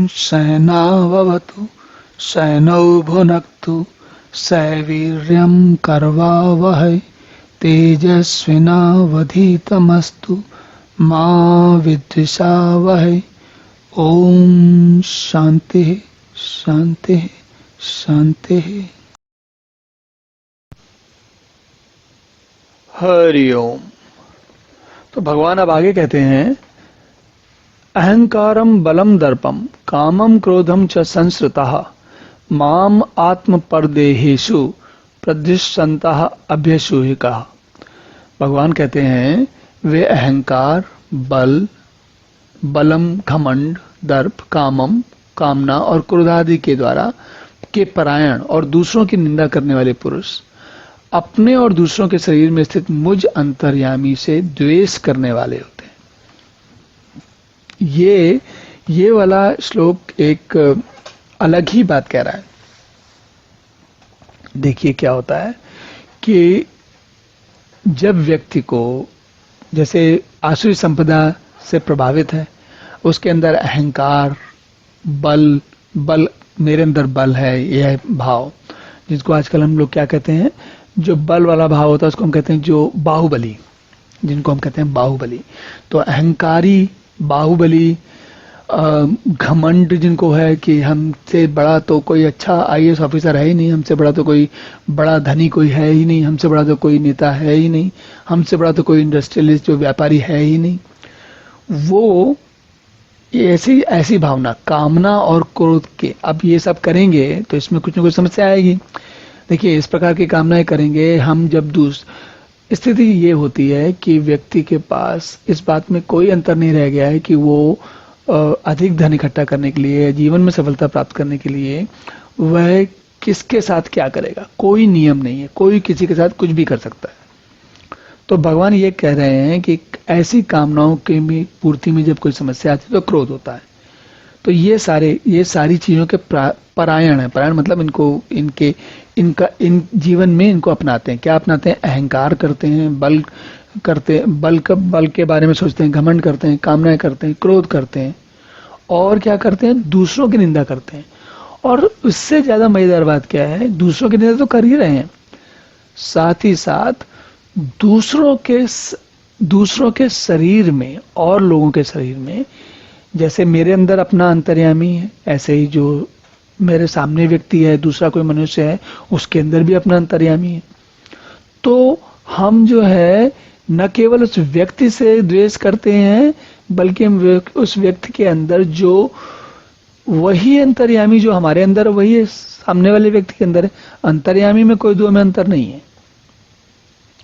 सहनाववतु सहनौ भुनक्तु सवीर्यं कर्वावहै तेजस्विनावधीतमस्तु मा विद्विषावहै। ओम शांति शांति शांति। हरि ओम। तो भगवान अब आगे कहते हैं, अहंकारम बलम दर्पम कामम क्रोधम च संश्रितः माम आत्म परदेहेषु प्रद्युषन्तः अभ्यसूहिकः। भगवान कहते हैं वे अहंकार, बल, बलम घमंड, दर्प, कामम कामना और क्रोध आदि के द्वारा के परायण और दूसरों की निंदा करने वाले पुरुष अपने और दूसरों के शरीर में स्थित मुझ अंतर्यामी से द्वेष करने वाले होते हैं। ये वाला श्लोक एक अलग ही बात कह रहा है। देखिए क्या होता है कि जब व्यक्ति को, जैसे आसुरी संपदा से प्रभावित है, उसके अंदर अहंकार, बल मेरे अंदर बल है, यह भाव, जिसको आजकल हम लोग क्या कहते हैं, जो बल वाला भाव होता है उसको हम कहते हैं जो बाहुबली, जिनको हम कहते हैं बाहुबली। तो अहंकारी, बाहुबली, घमंड जिनको है कि हमसे बड़ा तो कोई अच्छा आईएएस ऑफिसर है ही नहीं, हमसे बड़ा तो कोई बड़ा धनी कोई है ही नहीं, हमसे बड़ा तो कोई नेता है ही नहीं, हमसे बड़ा तो कोई इंडस्ट्रियलिस्ट जो व्यापारी है ही नहीं। वो ऐसी भावना, कामना और क्रोध के, अब ये सब करेंगे तो इसमें कुछ न कुछ समस्या आएगी। देखिए इस प्रकार की कामनाएं करेंगे हम, जब स्थिति ये होती है कि व्यक्ति के पास इस बात में कोई अंतर नहीं रह गया है कि वो अधिक धन इकट्ठा करने के लिए, जीवन में सफलता प्राप्त करने के लिए वह किसके साथ क्या करेगा, कोई नियम नहीं है, कोई किसी के साथ कुछ भी कर सकता है। तो भगवान ये कह रहे हैं कि ऐसी कामनाओं की पूर्ति में जब कोई समस्या आती है तो क्रोध होता है। तो ये सारी चीजों के परायण है। परायण मतलब इनका जीवन में इनको अपनाते हैं। क्या अपनाते हैं? अहंकार करते हैं, बल के बारे में सोचते हैं, घमंड करते हैं, कामनाएं करते हैं, क्रोध करते हैं, और क्या करते हैं? दूसरों की निंदा करते हैं। और उससे ज्यादा मजेदार बात क्या है, दूसरों की निंदा तो कर ही रहे हैं, साथ ही साथ दूसरों के शरीर में और लोगों के शरीर में, जैसे मेरे अंदर अपना अंतर्यामी है, ऐसे ही जो मेरे सामने व्यक्ति है, दूसरा कोई मनुष्य है, उसके अंदर भी अपना अंतर्यामी है। तो हम जो है न केवल उस व्यक्ति से द्वेष करते हैं, बल्कि हम उस व्यक्ति के अंदर जो वही अंतर्यामी जो हमारे अंदर, वही सामने वाले व्यक्ति के अंदर है। अंतर्यामी में कोई दो में अंतर नहीं है।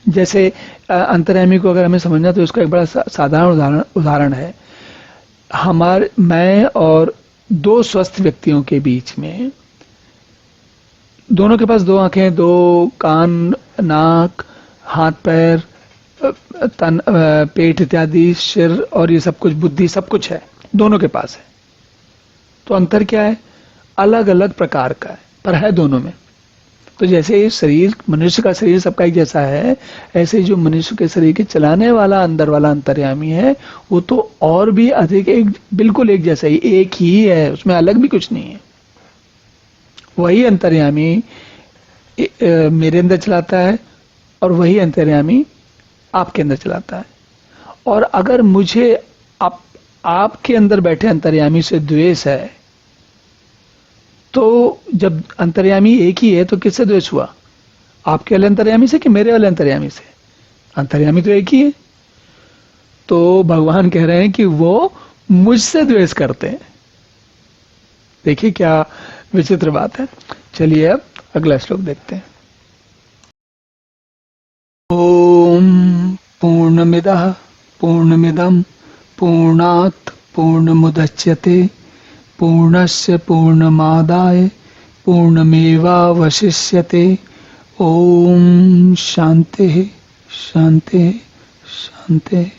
जैसे अंतर्यामी को अगर हमें समझना तो इसका एक बड़ा साधारण उदाहरण है। मैं और दो स्वस्थ व्यक्तियों के बीच में, दोनों के पास दो आंखें, दो कान, नाक, हाथ पैर, तन, पेट इत्यादि, सिर और ये सब कुछ, बुद्धि, सब कुछ है, दोनों के पास है। तो अंतर क्या है? अलग अलग प्रकार का है, पर है दोनों में। तो जैसे शरीर, मनुष्य का शरीर सबका एक जैसा है, ऐसे जो मनुष्य के शरीर के चलाने वाला अंदर वाला अंतर्यामी है, वो तो और भी अधिक बिल्कुल एक जैसा ही, एक ही है, उसमें अलग भी कुछ नहीं है। वही अंतर्यामी मेरे अंदर चलाता है और वही अंतर्यामी आपके अंदर चलाता है। और अगर मुझे आपके अंदर बैठे अंतर्यामी से द्वेष है, तो जब अंतर्यामी एक ही है तो किससे द्वेष हुआ? आपके वाले अंतर्यामी से कि मेरे वाले अंतर्यामी से? अंतर्यामी तो एक ही है। तो भगवान कह रहे हैं कि वो मुझसे द्वेष करते हैं। देखिए क्या विचित्र बात है। चलिए अब अगला श्लोक देखते हैं। ओम पूर्णमिदः पूर्णमिदं पूर्णात् पूर्णमुदच्यते पूर्णस्य पूर्णमादाय पूर्णमेवावशिष्यते। ओम शांति शांति शांति।